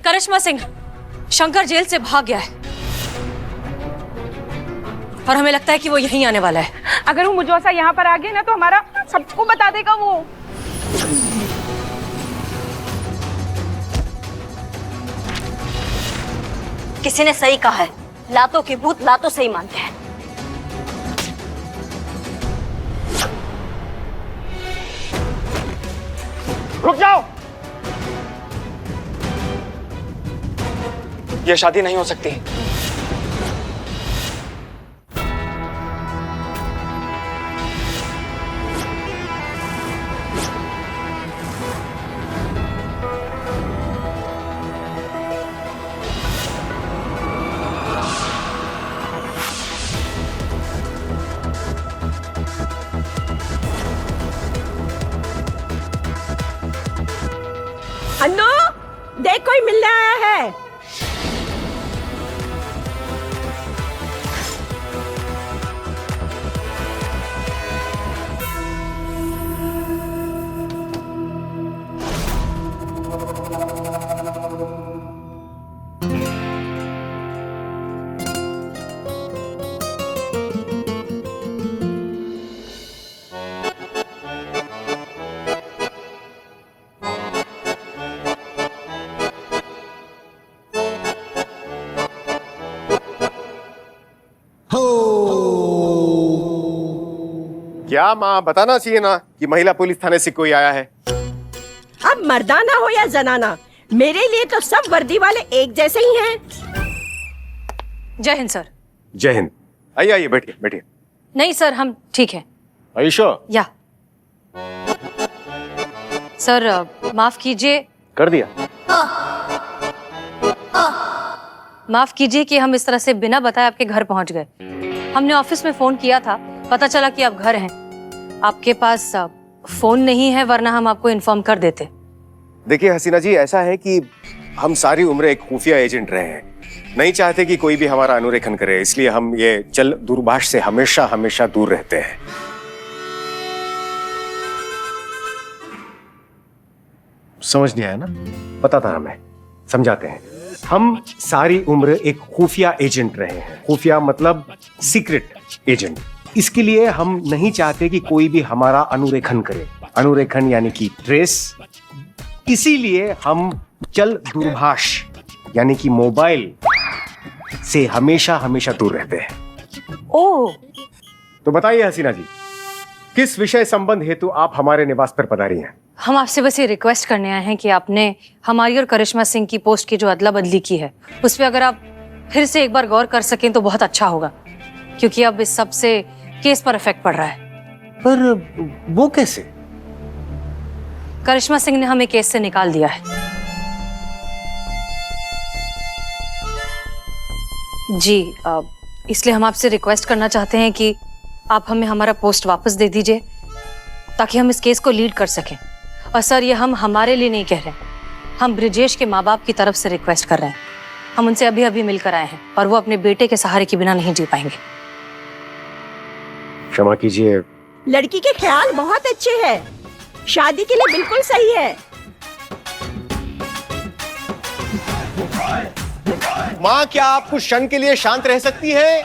करिश्मा Singh, Shankar jail से भाग गया है और हमें लगता है कि वो यहीं आने वाला है। अगर वो मुजोसा यहाँ पर आ गया ना तो हमारा सबको बता देगा वो। किसी ने सही कहा है, लातों के भूत लातों से ही मानते हैं। रुक जाओ, यह शादी नहीं हो सकती। अन्नू, देख कोई मिलने आया है। क्या माँ बताना चाहिए ना कि महिला पुलिस थाने से कोई आया है। अब मर्दाना हो या जनाना, मेरे लिए तो सब वर्दी वाले एक जैसे ही हैं। जय हिंद सर। जय हिंद। आइए आइए, बैठिए बैठिए। नहीं सर, हम ठीक हैं। आयुषो या सर, माफ कीजिए। कर दिया। माफ कीजिए कि हम इस तरह से बिना बताए आपके घर पहुंच गए। हमने ऑफिस में फोन किया था, पता चला कि आप घर हैं। आपके पास फोन नहीं है, वरना हम आपको इन्फॉर्म कर देते। देखिए हसीना जी, ऐसा है कि हम सारी उम्र एक खुफिया एजेंट रहे हैं, नहीं चाहते कि कोई भी हमारा अनुरेखन करे, इसलिए हम ये चल दूरभाष से हमेशा हमेशा दूर रहते हैं। समझ नहीं आया ना? पता था हमें, समझाते हैं। हम सारी उम्र एक खुफिया एजेंट रहे हैं। खुफिया मतलब सीक्रेट एजेंट। इसके लिए हम नहीं चाहते कि कोई भी हमारा अनुरेखन करे। अनुरेखन यानी कि ट्रेस। इसीलिए हम चल दूरभाष यानी कि मोबाइल से हमेशा हमेशा दूर रहते हैं। ओह, तो बताइए हसीना जी, किस विषय संबंध हेतु आप हमारे निवास पर पधारी हैं? हम आपसे बस ये रिक्वेस्ट करने आए हैं कि आपने हमारी और करिश्मा सिंह की पोस्ट की जो अदला बदली की है, उस पर अगर आप फिर से एक बार गौर कर सकें तो बहुत अच्छा होगा, क्योंकि अब इस सब से केस पर इफेक्ट पड़ रहा है। पर वो कैसे? करिश्मा सिंह ने हमें केस से निकाल दिया है। जी, इसलिए हम आपसे रिक्वेस्ट करना चाहते हैं कि आप हमें हमारा पोस्ट वापस दे दीजिए, ताकि हम इस केस को लीड कर सकें। और सर, ये हम हमारे लिए नहीं कह रहे, हम ब्रिजेश के माँ बाप की तरफ से रिक्वेस्ट कर रहे हैं। हम उनसे अभी अभी मिलकर आए हैं और वो अपने बेटे के सहारे के बिना नहीं जी पाएंगे। क्षमा कीजिए। लड़की के ख्याल बहुत अच्छे हैं, शादी के लिए बिल्कुल सही है। माँ, क्या आप कुछ क्षण के लिए शांत रह सकती है?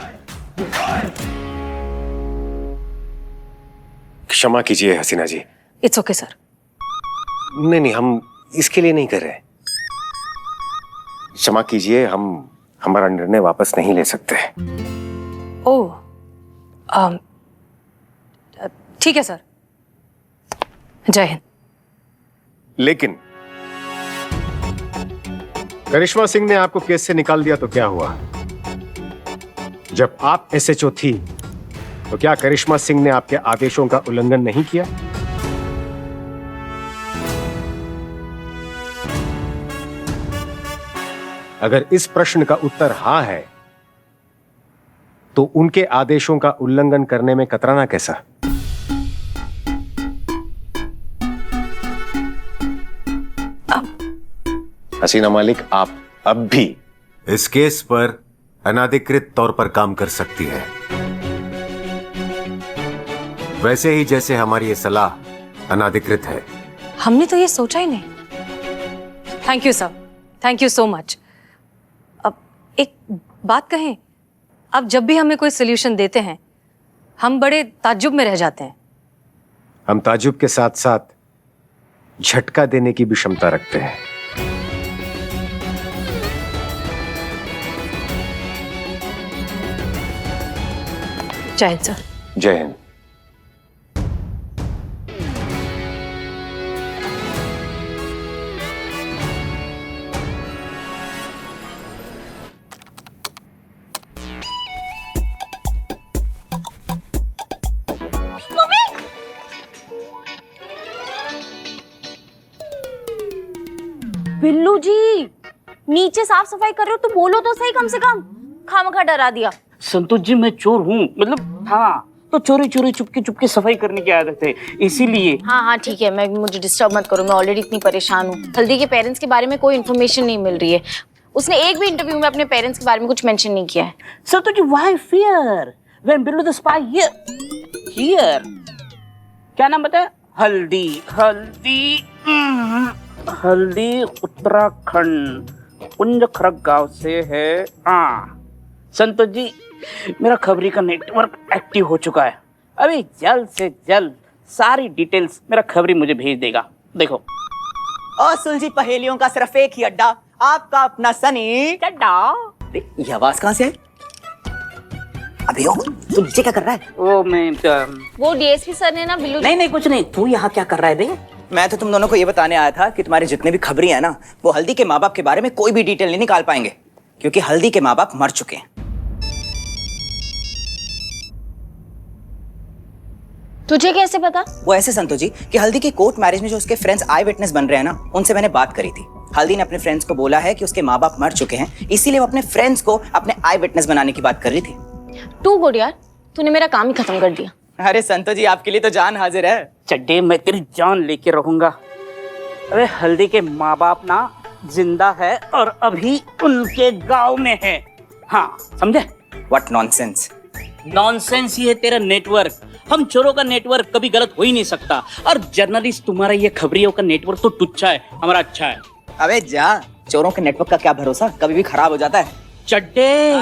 क्षमा कीजिए Hasina ji. It's okay sir. नहीं नहीं, हम इसके लिए नहीं कर रहे। क्षमा कीजिए, हम हमारा निर्णय वापस नहीं ले सकते। ओह, ठीक है सर। जय हिंद। लेकिन करिश्मा सिंह ने आपको केस से निकाल दिया तो क्या हुआ? जब आप एसएचओ थी तो क्या करिश्मा सिंह ने आपके आदेशों का उल्लंघन नहीं किया? अगर इस प्रश्न का उत्तर हाँ है, तो उनके आदेशों का उल्लंघन करने में कतराना कैसा? हसीना मालिक, आप अब भी इस केस पर अनाधिकृत तौर पर काम कर सकती है, वैसे ही जैसे हमारी ये सलाह अनाधिकृत है। हमने तो ये सोचा ही नहीं। Thank you sir, thank you so much. अब एक बात कहें, अब जब भी हमें कोई सोल्यूशन देते हैं हम बड़े ताज्जुब में रह जाते हैं। हम ताजुब के साथ साथ झटका देने की भी क्षमता रखते हैं। जय हिंद सर। जय हिंद। बिल्लू जी, नीचे साफ सफाई कर रहे हो तो बोलो तो सही, कम से कम खामखा डरा दिया। संतोष जी मैं चोर हूँ, मतलब हाँ, तो चोरी चोरी चुपके चुपके सफाई करने की आदत है, इसीलिए। हाँ हाँ ठीक है, मुझे डिस्टर्ब मत करो, मैं ऑलरेडी इतनी परेशान हूँ। हल्दी के पेरेंट्स के बारे में कोई इन्फॉर्मेशन नहीं मिल रही है। उसने एक भी इंटरव्यू में अपने पेरेंट्स के बारे में कुछ मेंशन नहीं किया है। Santosh ji, why fear when Billu the spy here? क्या नाम बताया? हल्दी। हल्दी उत्तराखंड कुंज खरक गांव से है। संतोष जी, मेरा खबरी का नेटवर्क एक्टिव हो चुका है। अभी जल्द से जल्द सारी डिटेल्स मेरा खबरी मुझे भेज देगा। देखो, और सुलझी पहेलियों का सिर्फ एक ही अड्डा, आपका अपना सनी चड्डा। ये आवाज कहाँ से है? अबे ओ, तू नीचे क्या कर रहा है? वो डीएसपी सर ने ना बिल्लू। नहीं कुछ नहीं, तू यहाँ क्या कर रहा है बे? मैं तो तुम दोनों को ये बताने आया था कि तुम्हारे जितने भी खबरी है ना, वो हल्दी के माँ बाप के बारे में कोई भी डिटेल नहीं निकाल पाएंगे, क्योंकि हल्दी के माँ बाप मर चुके हैं। तुझे कैसे पता? वो ऐसे संतो जी कि हल्दी की कोर्ट मैरिज में जो उसके फ्रेंड्स आई विटनेस बन रहे हैं ना, उनसे मैंने बात करी थी। हल्दी ने अपने फ्रेंड्स को बोला है कि उसके माँ बाप मर चुके हैं, इसीलिए वो अपने फ्रेंड्स को अपने आई विटनेस बनाने की बात कर रही थी। तू गुड यार, तूने मेरा काम ही खत्म कर दिया। अरे संतो जी, आपके लिए तो जान हाजिर है। चड्डे, मैं तेरी जान लेके रहूंगा। अरे हल्दी के माँ बाप ना जिंदा है और अभी उनके गांव में है। हाँ, समझे? What nonsense. नॉनसेंस ही है तेरा नेटवर्क। हम चोरों का नेटवर्क कभी गलत हो ही नहीं सकता, और जर्नलिस्ट तुम्हारा ये खबरियों का नेटवर्क तो टुच्चा है, हमारा अच्छा है। अबे जा, चोरों के नेटवर्क का क्या भरोसा, कभी भी खराब हो जाता है। चड्डे,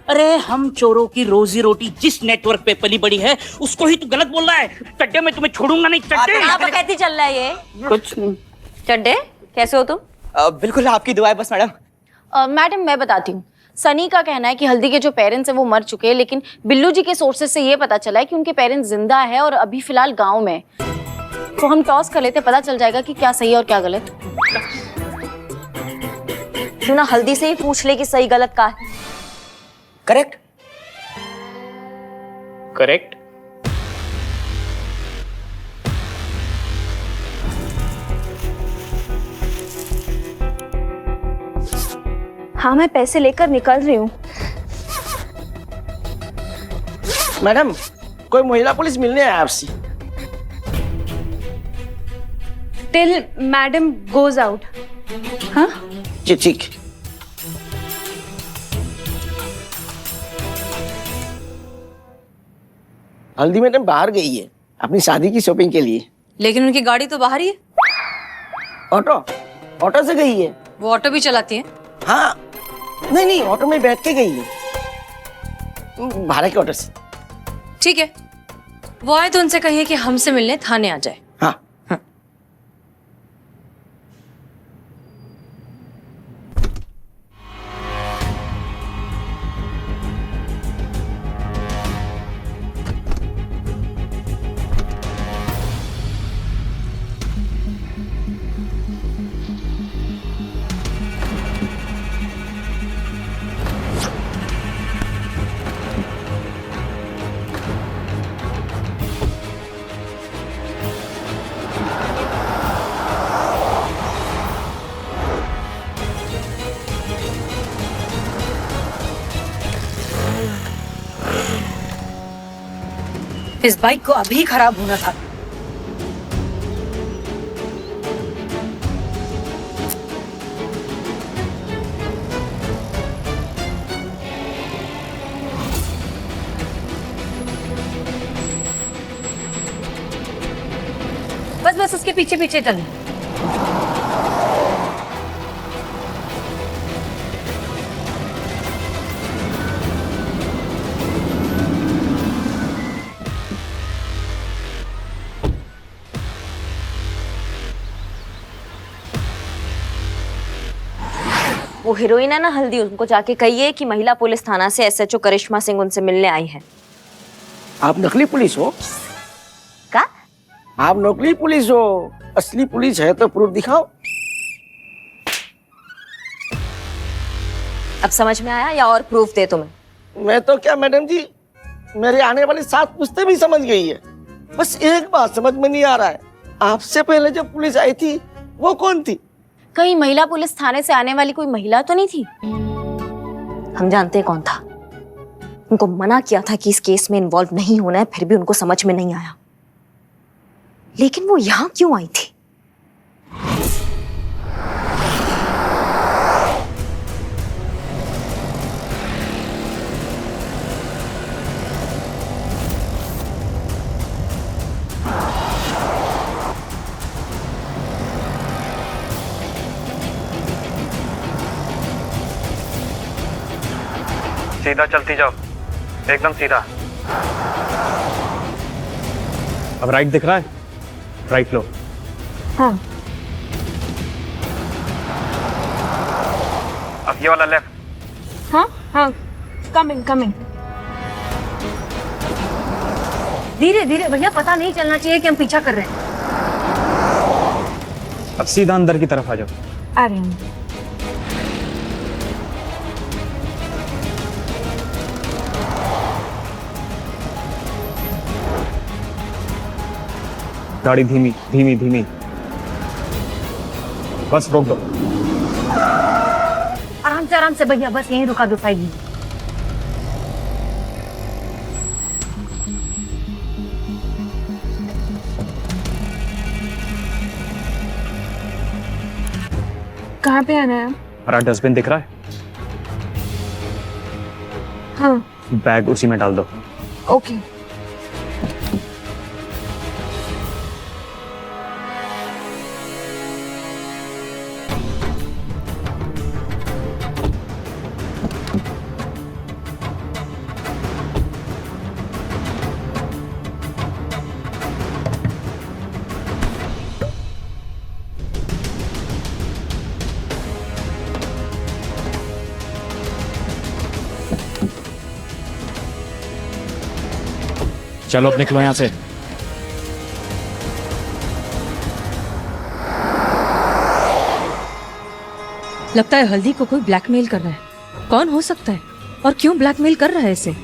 अरे हम चोरों की रोजी रोटी जिस नेटवर्क पे पली बड़ी है उसको ही तू गलत बोल रहा है। चड्डे, मैं तुम्हें छोड़ूंगा नहीं। चड्डे, आप कैसे चल रहा है ये? कुछ नहीं। चड्डे, कैसे हो तुम? बिल्कुल आपकी दुआएं बस मैडम। मैडम मैं बताती हूँ। सनी का कहना है कि हल्दी के जो पेरेंट्स हैं वो मर चुके हैं, लेकिन बिल्लू जी के सोर्सेज से ये पता चला है कि उनके पेरेंट्स जिंदा है और अभी फिलहाल गांव में। तो हम टॉस कर लेते, पता चल जाएगा कि क्या सही है और क्या गलत। क्यों ना हल्दी से ही पूछ ले कि सही गलत का है। करेक्ट। करेक्ट। हाँ, मैं पैसे लेकर निकल रही हूँ। मैडम, कोई महिला पुलिस मिलने आया आपसे। Till madam goes out. हाँ जी ठीक। हल्दी मैडम बाहर गई है अपनी शादी की शॉपिंग के लिए। लेकिन उनकी गाड़ी तो बाहर ही है। ऑटो से गई है। वो ऑटो भी चलाती है? हाँ, नहीं ऑटो में बैठ के गई है, भाड़े के ऑटो से। ठीक है, वो आए तो उनसे कहिए कि हमसे मिलने थाने आ जाए। हाँ। इस बाइक को अभी खराब होना था। बस उसके पीछे पीछे चलना। वो हीरोइन है ना हल्दी, उनको जाके कहिए कि महिला पुलिस थाना से SHO करिश्मा सिंह उनसे मिलने आई है। आप नकली पुलिस हो? का? आप नकली पुलिस हो, असली पुलिस है तो प्रूफ दिखाओ। अब समझ में आया या और प्रूफ दे तुम्हें? मैं तो क्या मैडम जी, मेरे आने वाली 7 पुश्तें भी समझ गई है। बस एक बात समझ में नहीं आ रहा है, आपसे पहले जब पुलिस आई थी वो कौन थी? कहीं महिला पुलिस थाने से आने वाली कोई महिला तो नहीं थी? हम जानते हैं कौन था। उनको मना किया था कि इस केस में इन्वॉल्व नहीं होना है, फिर भी उनको समझ में नहीं आया। लेकिन वो यहां क्यों आई थी? सीधा चलती जाओ, एकदम सीधा। अब राइट दिख रहा है? राइट लो। हाँ। अब ये वाला लेफ्ट। हाँ हाँ, कमिंग। धीरे धीरे भैया, पता नहीं चलना चाहिए कि हम पीछा कर रहे हैं। अब सीधा अंदर की तरफ आ जाओ। आ रही हूँ। गाड़ी धीमी। बस रोक दो। आराम से भैया, बस यहीं रुका दो साइड में। कहाँ पे आना है? हरा डस्टबिन दिख रहा है? हाँ। बैग उसी में डाल दो। ओके। चलो अब निकलो यहाँ से। लगता है हल्दी को कोई ब्लैकमेल कर रहा है। कौन हो सकता है और क्यों ब्लैकमेल कर रहा है इसे?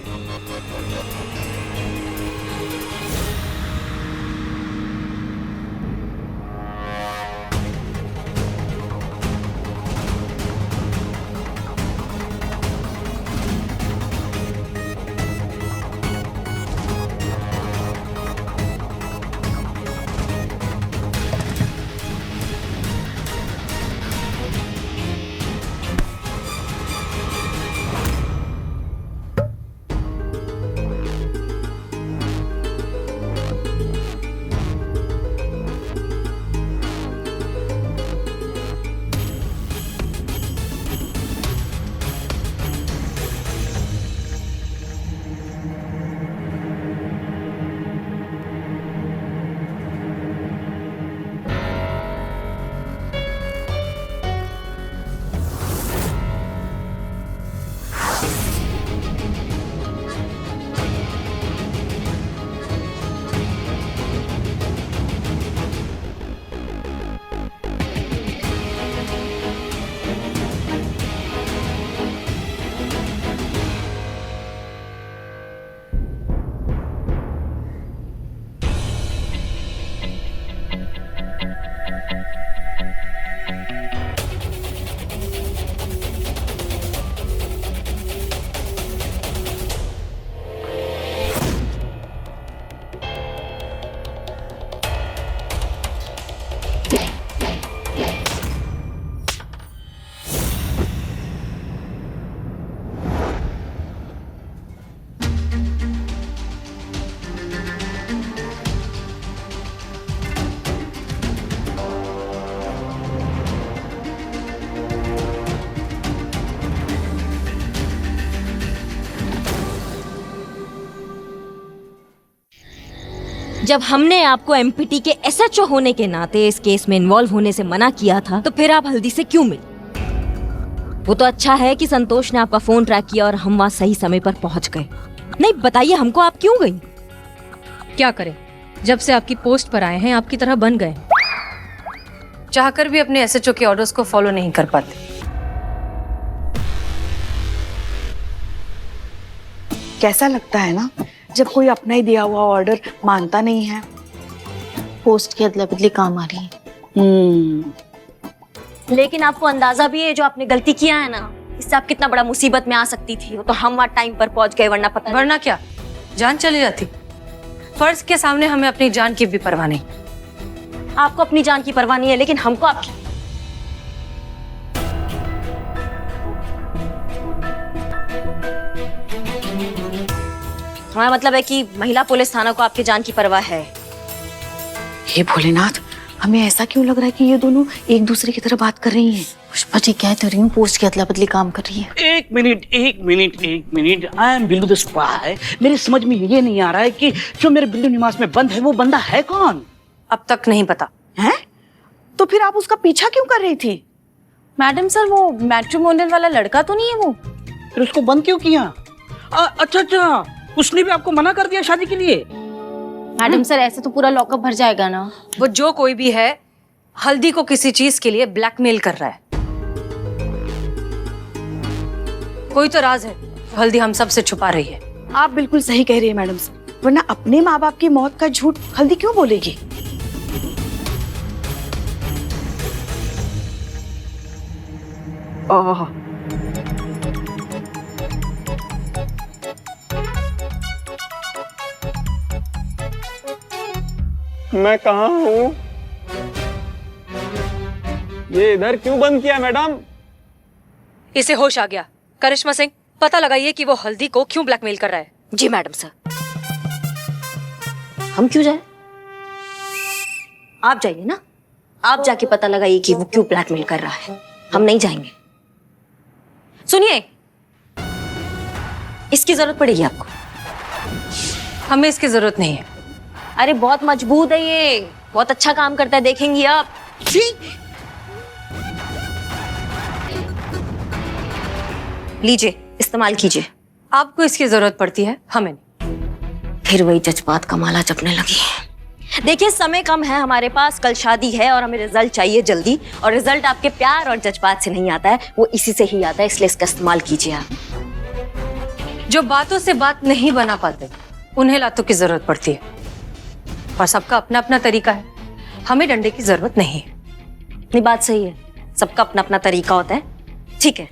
जब हमने आपको एमपीटी के SHO होने के नाते इस केस में इन्वॉल्व होने से मना किया था, तो फिर आप हल्दी से क्यों मिले? वो तो अच्छा है कि संतोष ने आपका फोन ट्रैक किया और हम वहाँ सही समय पर पहुंच गए। नहीं बताइए हमको, आप क्यों गई? क्या करें, जब से आपकी पोस्ट पर आए हैं आपकी तरह बन गए। चाहकर भी अपने एसएचओ के ऑर्डर्स को फॉलो नहीं कर पाते। कैसा लगता है ना जब कोई अपना ही दिया हुआ ऑर्डर मानता नहीं है। पोस्ट की अदला बदली काम आ रही है। लेकिन आपको अंदाजा भी है जो आपने गलती किया है ना, इससे आप कितना बड़ा मुसीबत में आ सकती थी। वो तो हम वहाँ टाइम पर पहुंच गए, वरना क्या जान चली जाती। फर्ज के सामने हमें अपनी जान की भी परवाह नहीं। आपको अपनी जान की परवाह नहीं है, लेकिन हमको आपकी। हमारा मतलब है कि महिला पुलिस थाना को आपकी जान की परवाह है। हे भोलेनाथ, हमें ऐसा क्यों लग रहा है कि ये दोनों एक दूसरे की तरह बात कर रही हैं? पुष्पा जी कह तो रही हूँ, पोस्ट की अदला बदली काम कर रही है। एक minute, I am Billu the spy. मेरे समझ में ये नहीं आ रहा है कि जो मेरे बिल्लू निवास में बंद है वो बंदा है कौन? अब तक नहीं पता है। तो फिर आप उसका पीछा क्यों कर रही थी? मैडम सर, वो मैट्रिमोनियल वाला लड़का तो नहीं है वो? फिर उसको बंद क्यों किया? अच्छा, उसने भी आपको मना कर दिया शादी के लिए? मैडम सर, ऐसे तो पूरा लॉकअप भर जाएगा ना। वो जो कोई भी है, हल्दी को किसी चीज के लिए ब्लैकमेल कर रहा है। कोई तो राज है हल्दी हम सब से छुपा रही है। आप बिल्कुल सही कह रही है मैडम सर, वरना अपने माँ बाप की मौत का झूठ हल्दी क्यों बोलेगी? मैं कहाँ हूँ? ये इधर क्यों बंद किया मैडम? इसे होश आ गया। करिश्मा सिंह, पता लगाइए कि वो हल्दी को क्यों ब्लैकमेल कर रहा है। जी मैडम सर। हम क्यों जाए? आप जाइए ना, आप जाके पता लगाइए कि वो क्यों ब्लैकमेल कर रहा है। हम नहीं जाएंगे। सुनिए, इसकी जरूरत पड़ेगी आपको। हमें इसकी जरूरत नहीं है। अरे बहुत मजबूत है ये, बहुत अच्छा काम करता है, देखेंगी आप। लीजिए, इस्तेमाल कीजिए। आपको इसकी जरूरत पड़ती है, हमें नहीं। फिर वही जज्बात का माला जपने लगी। देखिए, समय कम है हमारे पास, कल शादी है और हमें रिजल्ट चाहिए जल्दी। और रिजल्ट आपके प्यार और जज्बात से नहीं आता है, वो इसी से ही आता है, इसलिए इसका इस्तेमाल कीजिए आप। जो बातों से बात नहीं बना पाते उन्हें लातों की जरूरत पड़ती है, और सबका अपना अपना तरीका है। हमें डंडे की जरूरत नहीं है। नहीं, बात सही है, सबका अपना अपना तरीका होता है। ठीक है,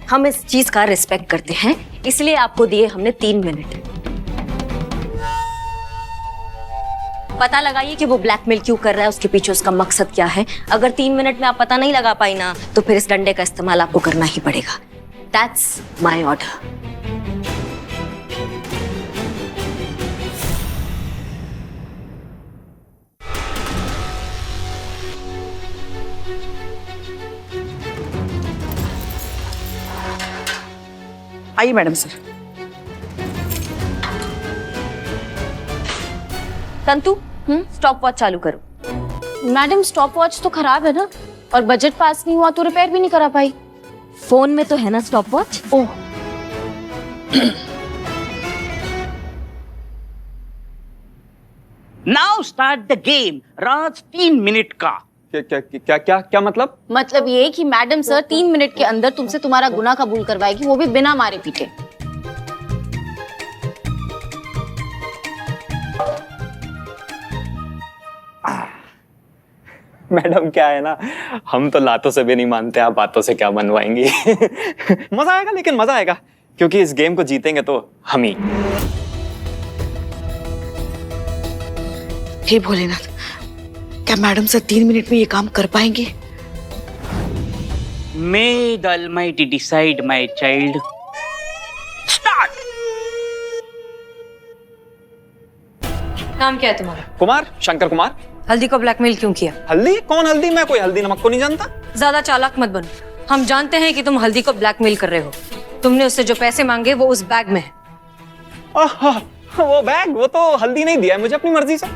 हम इस चीज का रिस्पेक्ट करते हैं, इसलिए आपको दिए हमने 3 मिनट। पता लगाइए कि वो ब्लैकमेल क्यों कर रहा है, उसके पीछे उसका मकसद क्या है। अगर 3 मिनट में आप पता नहीं लगा पाई ना, तो फिर इस डंडे का इस्तेमाल आपको करना ही पड़ेगा। That's my order. आइए मैडम सर। तंतु, स्टॉप वॉच चालू करो। मैडम, स्टॉप वॉच तो खराब है ना, और बजट पास नहीं हुआ तो रिपेयर भी नहीं करा पाई। फोन में तो है ना stop watch. Oh, now start the game. Raj 3 minute का। क्या मतलब ये कि मैडम सर 3 मिनट के अंदर तुमसे तुम्हारा गुनाह कबूल करवाएगी, वो भी बिना मारे पीटे। मैडम क्या है ना, हम तो लातों से भी नहीं मानते, आप बातों से क्या बनवाएंगी। मजा आएगा, लेकिन मजा आएगा क्योंकि इस गेम को जीतेंगे तो हम ही। हे भोलेनाथ, क्या मैडम सर 3 मिनट में ये काम कर पाएंगे? May the Almighty decide, my child. Start. नाम क्या है तुम्हारा? कुमार, शंकर कुमार। हल्दी को ब्लैकमेल क्यों किया? हल्दी? कौन हल्दी? मैं कोई हल्दी नमक को नहीं जानता। ज्यादा चालाक मत बनो। हम जानते हैं कि तुम हल्दी को ब्लैकमेल कर रहे हो। तुमने उससे जो पैसे मांगे वो उस बैग में है। वो बैग, वो तो हल्दी नहीं दिया है मुझे अपनी मर्जी से।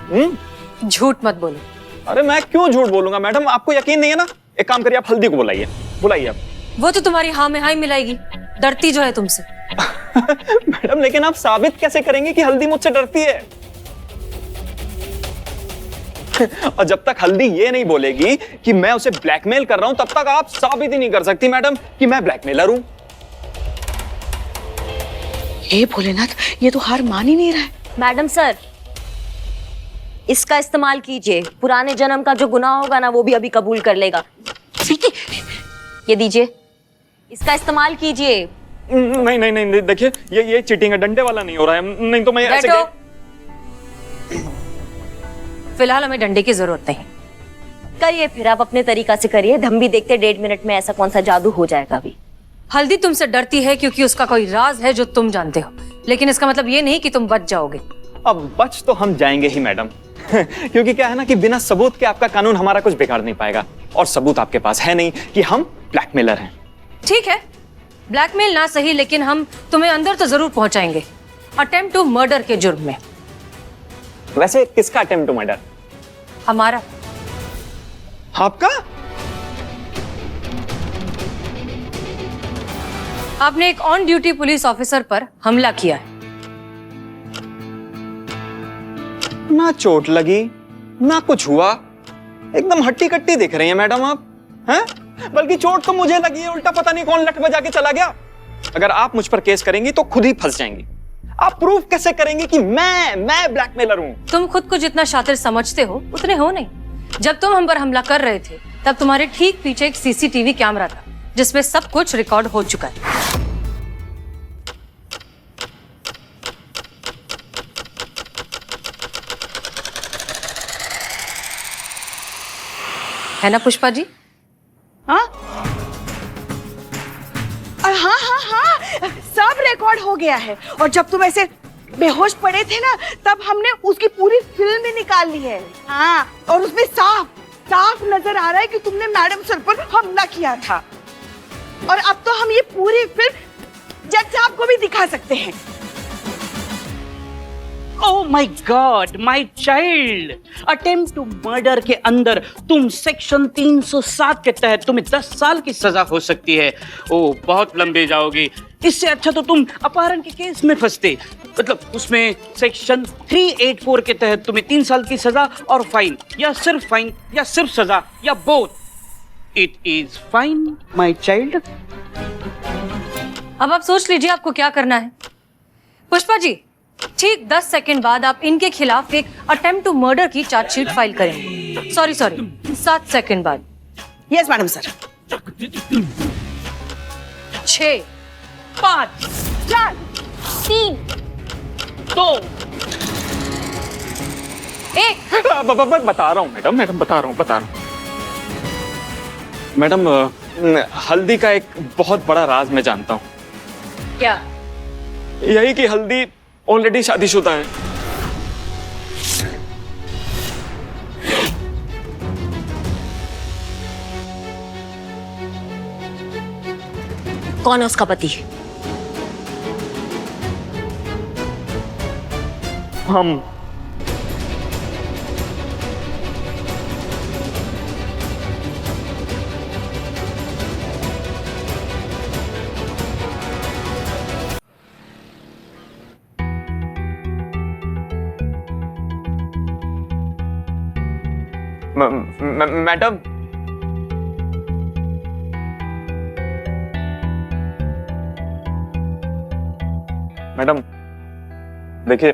झूठ मत बोलो। अरे मैं क्यों झूठ बोलूंगा मैडम, आपको यकीन नहीं है ना? एक काम करिए, आप हल्दी को बुलाइए। बुलाइए आप। वो तो तुम्हारी हाँ में हाँ ही मिलाएगी, डरती जो है तुमसे। मैडम लेकिन आप साबित कैसे करेंगे कि हल्दी मुझसे डरती है? और जब तक हल्दी ये नहीं बोलेगी कि मैं उसे ब्लैकमेल कर रहा हूं, तब तक आप साबित ही नहीं कर सकती मैडम कि मैं ब्लैकमेलर हूं। हे भोलेनाथ, ये तो हार मान ही नहीं रहा है। मैडम सर, इसका इस्तेमाल कीजिए, पुराने जन्म का जो गुनाह होगा ना वो भी अभी कबूल कर लेगा। ये दीजिए, इसका इस्तेमाल कीजिए। नहीं नहीं नहीं, देखिए ये चीटिंग है, डंडे वाला नहीं हो रहा है, नहीं तो मैं ऐसे फिलहाल हमें डंडे की जरूरत नहीं। करिए फिर, आप अपने तरीका से करिए, हम भी देखते 1.5 मिनट में ऐसा कौन सा जादू हो जाएगा अभी। हल्दी तुमसे डरती है क्योंकि उसका कोई राज है जो तुम जानते हो, लेकिन इसका मतलब ये नहीं कि तुम बच जाओगे। अब बच तो हम जाएंगे ही मैडम। क्योंकि क्या है ना कि बिना सबूत के आपका कानून हमारा कुछ बिगाड़ नहीं पाएगा, और सबूत आपके पास है नहीं कि हम ब्लैकमेलर हैं। ठीक है, ब्लैकमेल ना सही, लेकिन हम तुम्हें अंदर तो जरूर पहुंचाएंगे, अटेम्प्ट टू मर्डर के जुर्म में। वैसे किसका अटेम्प्ट टू मर्डर? हमारा। आपका? आपने एक ऑन ड्यूटी पुलिस ऑफिसर पर हमला किया है। ना चोट लगी ना कुछ हुआ, एकदम हट्टी कट्टी दिख रही हैं मैडम आप, हैं? बल्कि चोट तो मुझे लगी है, उल्टा पता नहीं कौन लठ बजा के चला गया। अगर आप मुझ पर केस करेंगी तो खुद ही फंस जाएंगी। आप प्रूफ कैसे करेंगे कि मैं ब्लैकमेलर हूं? तुम खुद को जितना शातिर समझते हो उतने हो नहीं। जब तुम हम पर हमला कर रहे थे तब तुम्हारे ठीक पीछे एक सीसीटीवी कैमरा था जिसमें सब कुछ रिकॉर्ड हो चुका है ना पुष्पा जी? हाँ हाँ हाँ हाँ, सब रिकॉर्ड हो गया है। और जब तुम ऐसे बेहोश पड़े थे ना, तब हमने उसकी पूरी फिल्म ही निकाल ली है। हाँ, और उसमें साफ साफ नजर आ रहा है कि तुमने मैडम सर पर हमला किया था। और अब तो हम ये पूरी फिल्म जज साहब को भी दिखा सकते हैं। Oh my god, my child, attempt to murder के अंदर तुम सेक्शन 307 के तहत तुम्हें 10 साल की सजा हो सकती है। ओह, बहुत लंबे जाओगी। इससे अच्छा तो तुम अपहरण के केस में फंसते, मतलब उसमें सेक्शन 384 के तहत तुम्हें 3 साल की सजा और फाइन, या सिर्फ सजा, या both. It is fine my child. अब आप सोच लीजिए आपको क्या करना है। पुष्पा जी, ठीक 10 सेकंड बाद आप इनके खिलाफ एक अटेम्प्ट टू मर्डर की चार्जशीट फाइल करेंगे। सॉरी 7 सेकंड बाद। Yes madam sir. 6 5 4 3 2 1। बता रहा हूँ मैडम, बता रहा हूँ मैडम। हल्दी का एक बहुत बड़ा राज मैं जानता हूँ। क्या? यही कि हल्दी ऑलरेडी शादीशुदा है। कौन है उसका पति? हम। मैडम, देखिए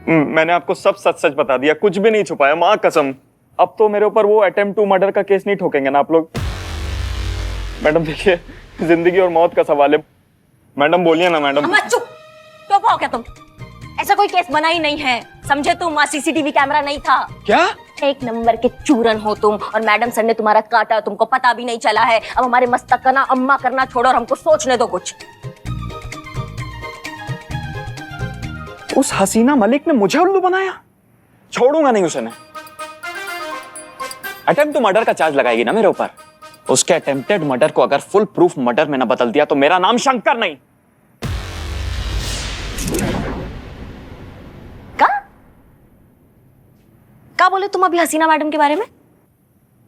मैंने आपको सब सच सच बता दिया, कुछ भी नहीं छुपाया, माँ कसम। अब तो मेरे ऊपर वो अटेम्प्ट टू मर्डर का केस नहीं ठोकेंगे ना आप लोग? मैडम देखिए, जिंदगी और मौत का सवाल है। मैडम बोलिए ना मैडम। चुप हो क्या तुम? ऐसा कोई केस बना ही नहीं है, समझे तुम? वहाँ सीसीटीवी कैमरा नहीं था। क्या? 1 नंबर के चूरन हो तुम, और मैडम सर ने तुम्हारा काटा, तुमको पता भी नहीं चला है। अब हमारे मस्तक का ना अम्मा करना छोड़ो और हमको सोचने दो कुछ। उस हसीना मलिक ने मुझे उल्लू बनाया, छोड़ूंगा नहीं उसे। अटेम्प्ट टू मर्डर का चार्ज लगाएगी ना मेरे ऊपर। उसके अटेम्प्टेड मर्डर को अगर फुल प्रूफ मर्डर में ना बदल दिया तो मेरा नाम शंकर नहीं। क्या बोले तुम अभी हसीना मैडम के बारे में?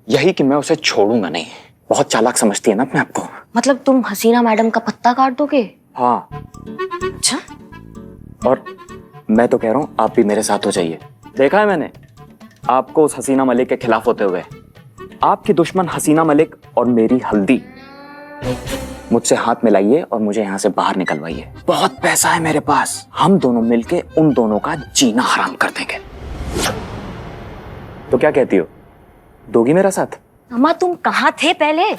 यही कि मैं उसे छोड़ूंगा नहीं। बहुत चालाक समझती है ना अपने आप को। मतलब तुम हसीना मैडम का पत्ता काट दोगे? हाँ, अच्छा, और मैं तो कह रहा हूँ आप भी मेरे साथ हो जाइए। देखा है मैंने आपको उस हसीना मलिक के खिलाफ होते हुए। आपकी दुश्मन हसीना मलिक और मेरी हल्दी। मुझसे हाथ मिलाइए और मुझे यहाँ से बाहर निकलवाइए। बहुत पैसा है मेरे पास, हम दोनों मिलके उन दोनों का जीना हराम कर देंगे। तो क्या कहती हो, दोगी मेरा साथ? अम्मा तुम कहाँ थे पहले?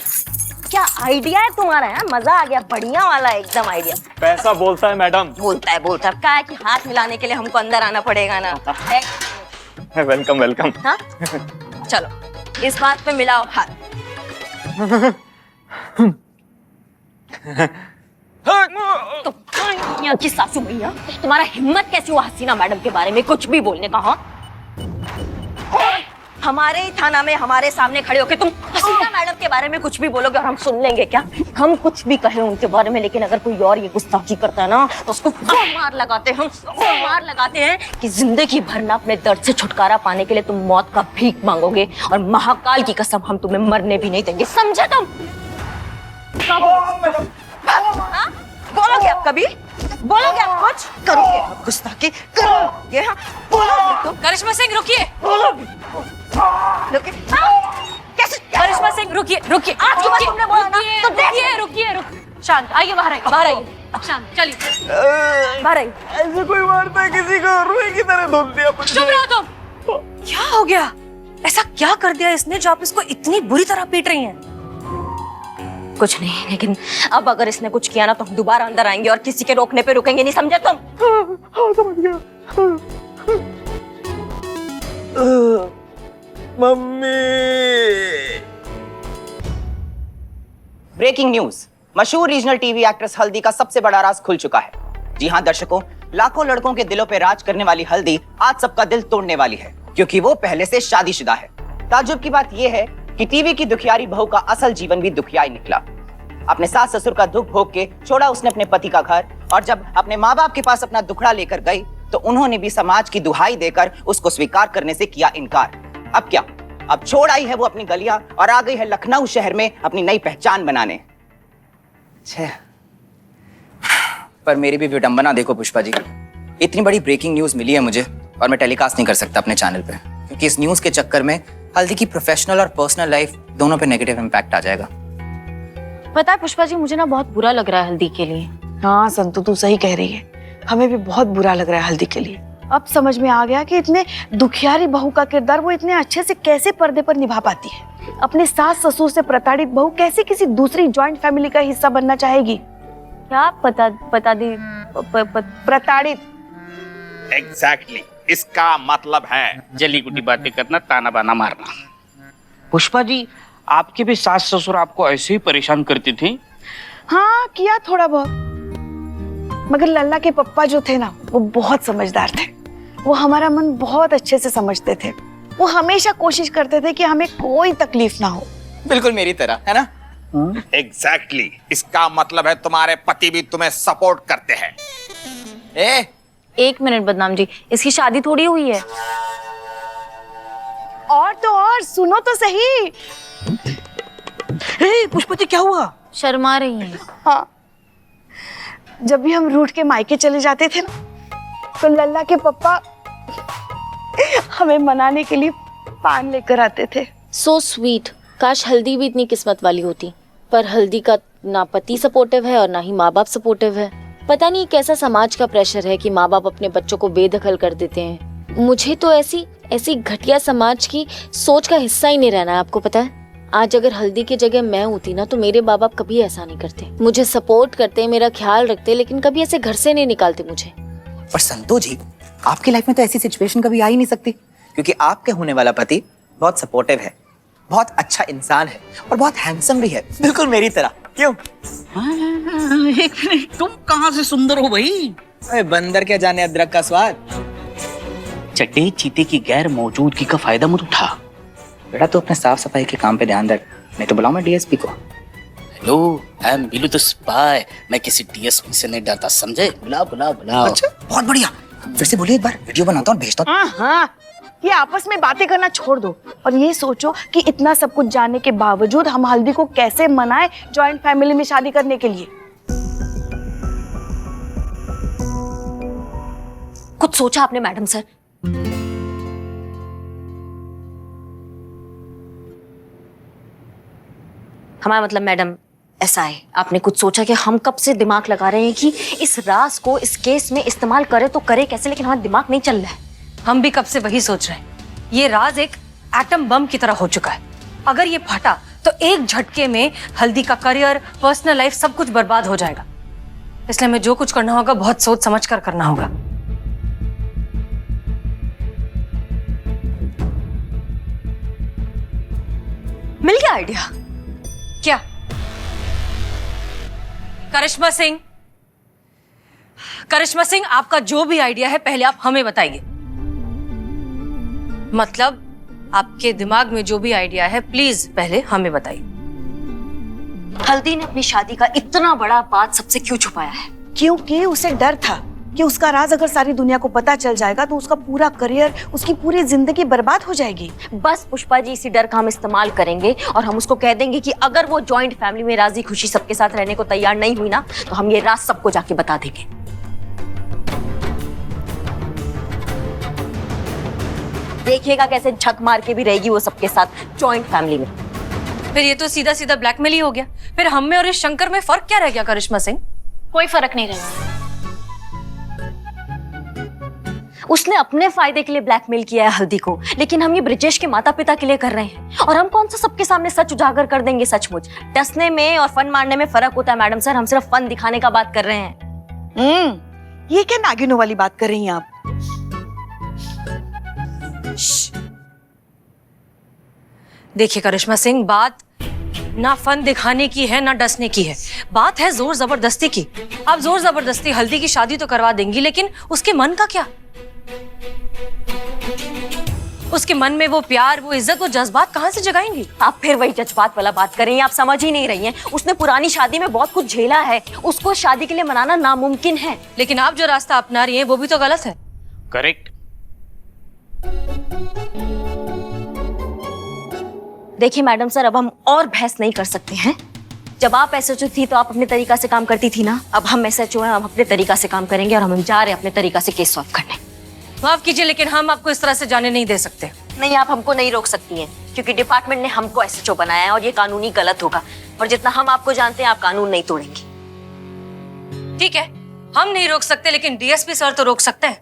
क्या आइडिया है तुम्हारा? है मजा आ गया, बढ़िया वाला एकदम आइडिया। पैसा बोलता है मैडम। बोलता है क्या है कि हाथ मिलाने के लिए हमको अंदर आना पड़ेगा ना। Welcome welcome. हाँ चलो इस बात पे मिलाओ हाथ। तो यहाँ की सासू भैया, तुम्हारा हिम्मत कैसी हुआ हसीना मैडम के बारे में कुछ भी बोलने का? हाँ, हमारे ही थाना में हमारे सामने खड़े होके तुम हसीना मैडम के बारे में कुछ भी बोलोगे और हम सुन लेंगे क्या? हम कुछ भी कहें उनके बारे में, लेकिन अगर कोई और ये गुस्ताखी करता है ना तो उसको मार लगाते हैं कि जिंदगी भर ना अपने दर्द से छुटकारा पाने के लिए तुम मौत का भीख मांगोगे, और महाकाल की कसम हम तुम्हें मरने भी नहीं देंगे, समझे तुम? बोलोगे आप कभी? बोलोगे आप कुछ? करोगे आप गुस्ताखी? करोगे? हाँ बोलोगे तुम? करिश्मा सिंह रुकिए, कैसे? करिश्मा सिंह रुकिए, आज के बाद तुमने बोला ना तो रुकिए। शांत, आइए बाहर आइए। शांत, चलिए बाहर आइए। ऐसे कोई मारता है किसी को, रुई की तरह धुल दिया मुझे। चुप रहो तुम। क्या हो गया? ऐसा क्या कर दिया इसने जो आप इसको इतनी बुरी तरह पीट रही हैं? कुछ नहीं, लेकिन अब अगर इसने कुछ किया ना तो हम दोबारा अंदर आएंगे और किसी के रोकने पे रुकेंगे नहीं, समझे तुम? हाँ समझ गया। मम्मी। ब्रेकिंग न्यूज, मशहूर रीजनल टीवी एक्ट्रेस हल्दी का सबसे बड़ा राज खुल चुका है। जी हां दर्शकों, लाखों लड़कों के दिलों पे राज करने वाली हल्दी आज सबका दिल तोड़ने वाली है, क्योंकि वो पहले से शादीशुदा है। ताज्जुब की बात यह है कि टीवी की दुखियारी बहू का असल जीवन भी दुखियाई निकला। अपने सास ससुर का दुख भोग के छोड़ा उसने अपने पति का घर, और जब अपने माँ बाप के पास अपना दुखड़ा लेकर गई तो उन्होंने भी समाज की दुहाई देकर उसको स्वीकार करने से किया इनकार। अब क्या, अब छोड़ आई है वो अपनी गलियां और आ गई है लखनऊ शहर में अपनी नई पहचान बनाने। पर मेरी भी विडंबना देखो पुष्पा जी, इतनी बड़ी ब्रेकिंग न्यूज मिली है मुझे और मैं टेलीकास्ट नहीं कर सकता अपने चैनल पे, क्योंकि इस न्यूज के चक्कर में हल्दी की प्रोफेशनल और पर्सनल लाइफ दोनों पे नेगेटिव इम्पैक्ट आ जाएगा। पता है पुष्पा जी, मुझे ना बहुत बुरा लग रहा है हल्दी के लिए। हाँ संतु तू सही कह रही है, हमें भी बहुत बुरा लग रहा है हल्दी के लिए। अब समझ में आ गया कि इतने दुखियारी बहू का किरदार वो इतने अच्छे से कैसे पर्दे पर निभा पाती है। अपने सास ससुर से प्रताड़ित बहू कैसे किसी दूसरी जॉइंट फैमिली का हिस्सा बनना चाहेगी? क्या पता दी प्रताड़ित। एग्जैक्टली, इसका मतलब है जली कुटी बातें करना, ताना बाना मारना। पुष्पा जी, आपके भी सास ससुर आपको ऐसे ही परेशान करती थी? हाँ किया थोड़ा बहुत, मगर लल्ला के पप्पा जो थे ना वो बहुत समझदार थे। वो हमारा मन बहुत अच्छे से समझते थे। वो हमेशा कोशिश करते थे कि हमें कोई तकलीफ ना हो। बिल्कुल मेरी तरह, है ना? एग्जैक्टली, इसका मतलब है तुम्हारे पति भी तुम्हें सपोर्ट करते हैं। एक मिनट बदनाम जी, इसकी शादी थोड़ी हुई है। और तो और सुनो तो सही। पुष्पा जी क्या हुआ? शर्मा रही हैं। हाँ, जब भी हम रूठ के मायके चले जाते थे ना तो लल्ला के पप्पा हमें मनाने के लिए पान लेकर आते थे। So sweet. काश हल्दी भी इतनी किस्मत वाली होती, पर हल्दी का ना पति सपोर्टिव है और ना ही माँ बाप सपोर्टिव है। पता नहीं कैसा समाज का प्रेशर है कि माँ बाप अपने बच्चों को बेदखल कर देते हैं। मुझे तो ऐसी घटिया समाज की सोच का हिस्सा ही नहीं रहना है, आपको पता है। आज अगर हल्दी की जगह मैं होती ना तो मेरे माँ बाप कभी ऐसा नहीं करते। मुझे सपोर्ट करते, मेरा ख्याल रखते, लेकिन कभी ऐसे घर से नहीं निकालते मुझे। पर संतो जी, आपकी लाइफ में तो ऐसी सिचुएशन कभी आ ही नहीं सकती, क्योंकि आपके होने वाला पति बहुत सपोर्टिव है, बहुत अच्छा इंसान है और बहुत हैंडसम भी है, बिल्कुल मेरी तरह। क्यों? एक मिनट, तुम कहाँ से सुंदर हो भाई? अरे बंदर क्या जाने अदरक का स्वाद। चड्डे चीते की गैर मौजूदगी का फायदा मत उठा। बेटा तू अपने साफ सफाई के काम पे ध्यान रख, नहीं तो बुलाओ मैं डीएसपी को। Hello, I am Billu the spy. मैं किसी डीएसपी से नहीं डरता, समझे? बुलाओ बुलाओ बुलाओ। अच्छा बहुत बढ़िया, फिर से बोलिए एक बार, वीडियो बनाता हूँ भेजता हूँ। हाँ ये आपस में बातें करना छोड़ दो और ये सोचो कि इतना सब कुछ जानने के बावजूद हम हल्दी को कैसे मनाएं जॉइंट फैमिली में शादी करने के लिए। कुछ सोचा आपने मैडम सर? हमारा मतलब मैडम ऐसा है, आपने कुछ सोचा कि हम कब से दिमाग लगा रहे हैं कि इस राज को इस केस में इस्तेमाल करे तो करे कैसे, लेकिन हमारा दिमाग नहीं चल रहा है। हम भी कब से वही सोच रहे हैं। ये राज एक एटम बम की तरह हो चुका है। अगर ये फटा तो एक झटके में हल्दी का करियर, पर्सनल लाइफ सब कुछ बर्बाद हो जाएगा। इसलिए हमें जो कुछ करना होगा बहुत सोच समझ कर करना होगा। मिल गया आइडिया? क्या? करिश्मा सिंह, करिश्मा सिंह, आपका जो भी आइडिया है पहले आप हमें बताइए। मतलब आपके दिमाग में जो भी आइडिया है प्लीज पहले हमें बताइए। हल्दी ने अपनी शादी का इतना बड़ा बात सबसे क्यों छुपाया है? क्योंकि उसे डर था कि उसका राज अगर सारी दुनिया को पता चल जाएगा तो उसका पूरा करियर, उसकी पूरी जिंदगी बर्बाद हो जाएगी। बस पुष्पा जी, इसी डर का हम इस्तेमाल करेंगे और हम उसको कह देंगे कि अगर वो जॉइंट फैमिली में राजी खुशी सबके साथ रहने को तैयार नहीं हुई ना तो हम ये राज सबको जाके बता देंगे। देखिएगा कैसे झक मार के भी रहेगी वो सबके साथ जॉइंट फैमिली में। फिर ये तो सीधा सीधा ब्लैकमेल ही हो गया। फिर हम में और इस शंकर में फर्क क्या रह गया करिश्मा सिंह? कोई फर्क नहीं रहेगा। उसने अपने फायदे के लिए ब्लैकमेल किया है हल्दी को, लेकिन हम ये ब्रिजेश के माता पिता के लिए कर रहे हैं। और हम कौन सा सबके सामने सच उजागर कर देंगे? सचमुच डसने में और फन मारने में फर्क होता है मैडम सर। हम सिर्फ फन दिखाने का बात कर रहे हैं। ये क्या नागिनों वाली बात कर रही हैं आप? देखिए करिश्मा सिंह, बात ना फन दिखाने की है ना डसने की है। बात है जोर जबरदस्ती की। आप जोर जबरदस्ती हल्दी की शादी तो करवा देंगी, लेकिन उसके मन का क्या? उसके मन में वो प्यार, वो इज्जत, वो जज्बात कहां से जगाएंगी? आप फिर वही जज्बात वाला बात कर रही हैं। आप समझ ही नहीं रही हैं। उसने पुरानी शादी में बहुत कुछ झेला है, उसको शादी के लिए मनाना नामुमकिन है। लेकिन आप जो रास्ता अपना रही हैं वो भी तो गलत है। करेक्ट। देखिए मैडम सर, अब हम और बहस नहीं कर सकते हैं। जब आप एसएचओ थी तो आप अपने तरीका से काम करती थी ना। अब हम एसएचओ हैं, हम अपने तरीका से काम करेंगे और हम जा रहे हैं अपने तरीका से केस सॉल्व करने। माफ कीजिए लेकिन हम आपको इस तरह से जाने नहीं दे सकते। नहीं, आप हमको नहीं रोक सकती हैं क्योंकि डिपार्टमेंट ने हमको एसएचओ बनाया है और ये कानूनी गलत होगा। और जितना हम आपको जानते हैं आप कानून नहीं तोड़ेंगी। ठीक है, हम नहीं रोक सकते लेकिन डीएसपी सर तो रोक सकते हैं।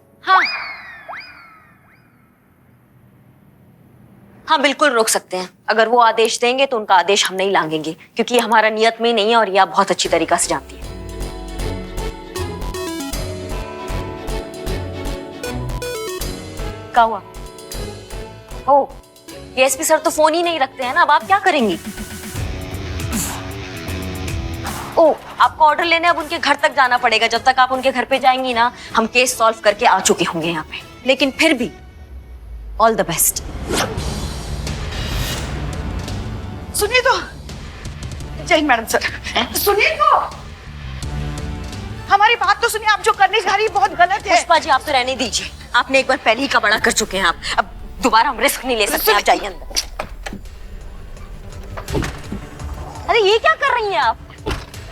हाँ बिल्कुल रोक सकते हैं। अगर वो आदेश देंगे तो उनका आदेश हम नहीं लांघेंगे क्योंकि ये हमारा नियत में नहीं है और ये आप बहुत अच्छी तरीका से जानती है। क्या हुआ? ओ, डीएसपी सर तो फोन ही नहीं रखते हैं ना। अब आप क्या करेंगी? ओ, आपको ऑर्डर लेने अब उनके घर तक जाना पड़ेगा। जब तक आप उनके घर पे जाएंगी ना हम केस सॉल्व करके आ चुके होंगे यहाँ पे। लेकिन फिर भी ऑल द बेस्ट। सुनिए तो, जय मैडम सर, सुनिए तो, हमारी बात तो सुनिए। आप जो करने जा रही है बहुत गलत है। पुष्पा जी आप तो रहने दीजिए। आपने एक बार पहले ही का बड़ा कर चुके हैं आप। अब दोबारा हम रिस्क नहीं ले सकते। आप जाइए अंदर। अरे ये क्या कर रही हैं आप?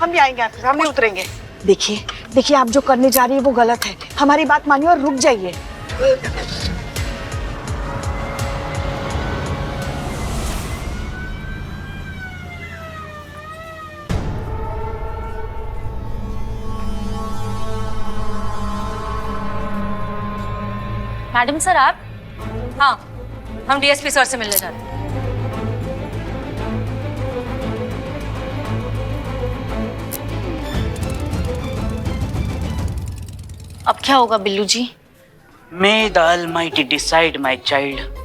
हम भी आएंगे आपके साथ, हम नहीं उतरेंगे। देखिए देखिए, आप जो करने जा रही है वो गलत है। हमारी बात मानिए और रुक जाइए। मैडम सर आप? हाँ, हम डीएसपी सर से मिलने जा रहे हैं। अब क्या होगा बिल्लू जी? May the Almighty decide, my child.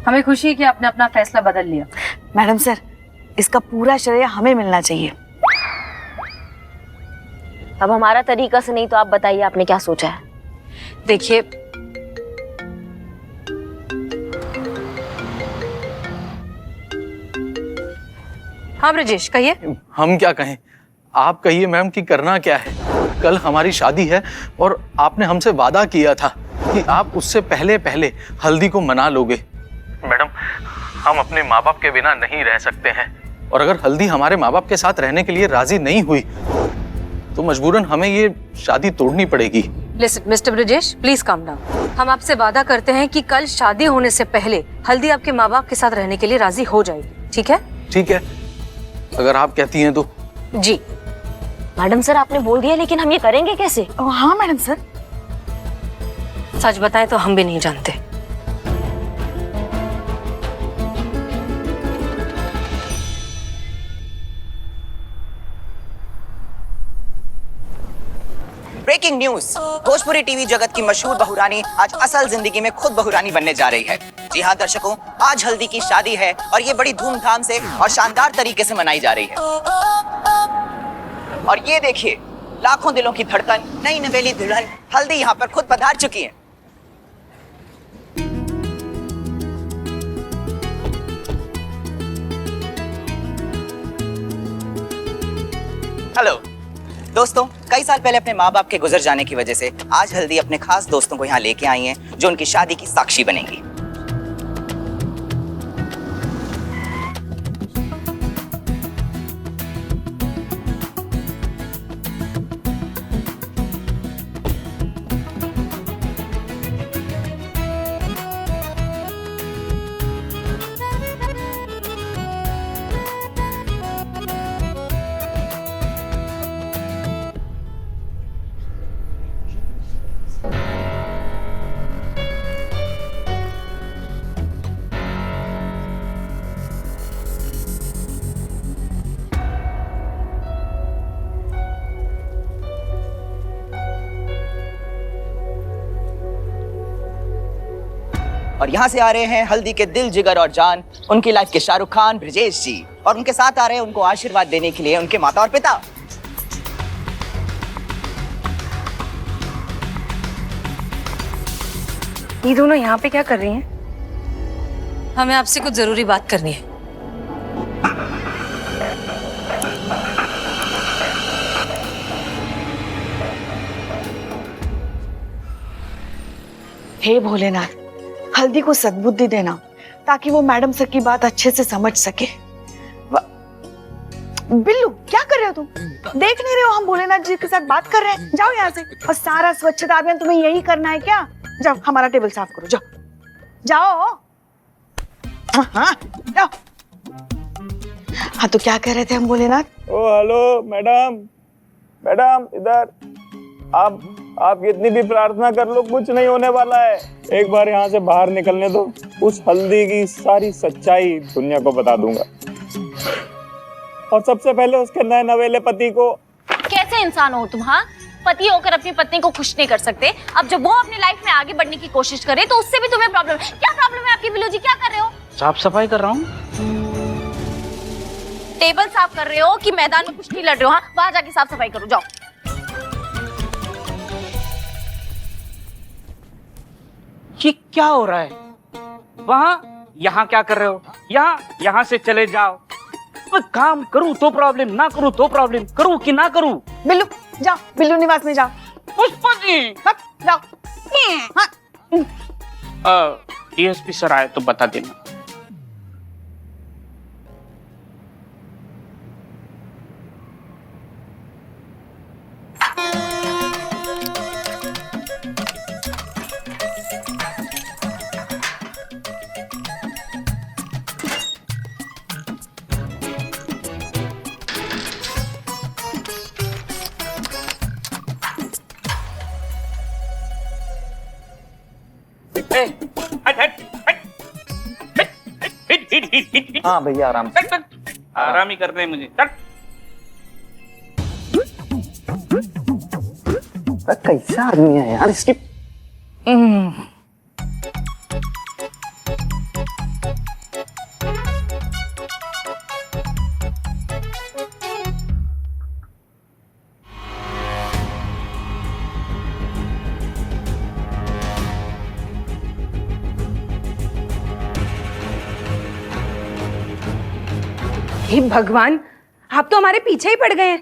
हमें खुशी है कि आपने अपना फैसला बदल लिया। मैडम सर, इसका पूरा श्रेय हमें मिलना चाहिए। अब हमारा तरीका से नहीं तो आप बताइए आपने क्या सोचा है? देखिए, हाँ ब्रजेश कहिए। हम क्या कहें, आप कहिए मैम कि करना क्या है। कल हमारी शादी है और आपने हमसे वादा किया था कि आप उससे पहले पहले हल्दी को मना लोगे। मैडम, हम अपने माँ बाप के बिना नहीं रह सकते हैं और अगर हल्दी हमारे माँ बाप के साथ रहने के लिए राजी नहीं हुई तो मजबूरन हमें ये शादी तोड़नी पड़ेगी। Listen mister Brajesh, please calm down. हम आपसे वादा करते हैं कि कल शादी होने से पहले हल्दी आपके माँ बाप के साथ रहने के लिए राजी हो जाएगी, ठीक है? ठीक है, अगर आप कहती हैं तो। जी मैडम सर, आपने बोल दिया, लेकिन हम ये करेंगे कैसे? हाँ मैडम सर। सच बताएं तो हम भी नहीं जानते। ब्रेकिंग न्यूज, भोजपुरी टीवी जगत की मशहूर बहुरानी आज असल जिंदगी में खुद बहुरानी बनने जा रही है। जी हाँ दर्शकों, आज हल्दी की शादी है और ये बड़ी धूमधाम से और शानदार तरीके से मनाई जा रही है। और ये देखिए, लाखों दिलों की धड़कन, नई नवेली दुल्हन हल्दी यहाँ पर खुद पधार चुकी है। हेलो दोस्तों, कई साल पहले अपने माँ बाप के गुजर जाने की वजह से आज हल्दी अपने खास दोस्तों को यहाँ लेके आई हैं, जो उनकी शादी की साक्षी बनेंगी। और यहाँ से आ रहे हैं हल्दी के दिल, जिगर और जान, उनकी लाइफ के शाहरुख खान, ब्रजेश जी, और उनके साथ आ रहे हैं उनको आशीर्वाद देने के लिए उनके माता और पिता। ये दोनों यहाँ पे क्या कर रही हैं? हमें आपसे कुछ जरूरी बात करनी है। हे भोलेनाथ, हल्दी को सद्बुद्धि देना ताकि वो मैडम सर की बात अच्छे से समझ सके। बिल्लू, क्या कर रहे हो तुम? देख नहीं रहे हो हम भोलेनाथ जी के साथ बात कर रहे हैं? जाओ यहाँ से। और सारा स्वच्छता अभियान तुम्हें यही करना है क्या? जाओ, हमारा टेबल साफ करो। जाओ जाओ। हाँ जाओ। हाँ तो क्या कह रहे थे हम भोलेनाथ? ओ हेलो मैडम, मैडम इधर। आप कितनी भी प्रार्थना कर लो, कुछ नहीं होने वाला है। एक बार यहाँ से बाहर निकलने दो, उस हल्दी की सारी सच्चाई दुनिया को बता दूंगा, और सबसे पहले उसके नए नवेले पति को। कैसे इंसान हो तुम? हाँ, पति होकर अपनी पत्नी को खुश नहीं कर सकते। अब जब वो अपनी लाइफ में आगे बढ़ने की कोशिश करे तो उससे भी तुम्हें प्रॉब्लम है। क्या प्रॉब्लम है आपकी बिल्लू जी? क्या कर रहे हो? साफ सफाई कर रहा हूँ। टेबल साफ कर रहे हो कि मैदान में कुश्ती लड़ रहे हो? हाँ, वहां जाके साफ सफाई करो, जाओ। ये क्या हो रहा है? वहाँ यहाँ क्या कर रहे हो? यहाँ से चले जाओ। मैं काम करूँ तो प्रॉब्लम, ना करूँ तो प्रॉब्लम, करूँ कि ना करूँ। बिल्लू जाओ, बिल्लू निवास में जाओ। पुष्पा जी जाओ। डीएसपी सर आए तो बता देना। हाँ भैया आराम से। आराम ही करने मुझे। कैसा आदमी है यार इसकी। हे भगवान, आप तो हमारे पीछे ही पड़ गए हैं।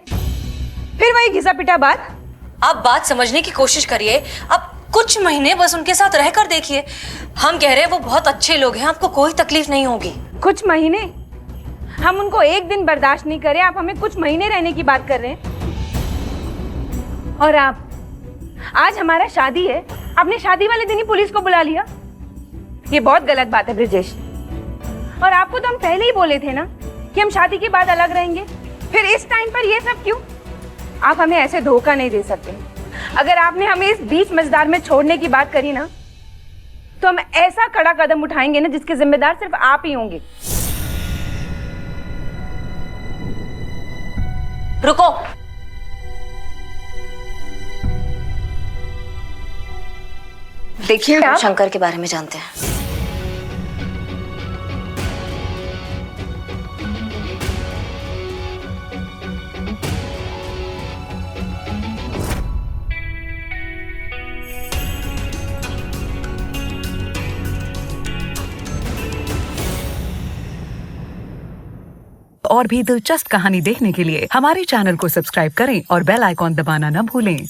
फिर वही घिसा पिटा बात। आप बात समझने की कोशिश करिए। अब कुछ महीने बस उनके साथ रहकर देखिए। हम कह रहे हैं वो बहुत अच्छे लोग हैं, आपको कोई तकलीफ नहीं होगी। कुछ महीने? हम उनको एक दिन बर्दाश्त नहीं करें, आप हमें कुछ महीने रहने की बात कर रहे हैं। और आप, आज हमारा शादी है, आपने शादी वाले दिन ही पुलिस को बुला लिया। ये बहुत गलत बात है ब्रिजेश। और आपको तो हम पहले ही बोले थे ना कि हम शादी के बाद अलग रहेंगे। फिर इस टाइम पर ये सब क्यों? आप हमें ऐसे धोखा नहीं दे सकते। अगर आपने हमें इस बीच मझधार में छोड़ने की बात करी ना, तो हम ऐसा कड़ा कदम उठाएंगे ना जिसके जिम्मेदार सिर्फ आप ही होंगे। रुको। देखिए, हम शंकर के बारे में जानते हैं। और भी दिलचस्प कहानी देखने के लिए हमारे चैनल को सब्सक्राइब करें और बेल आइकॉन दबाना न भूलें।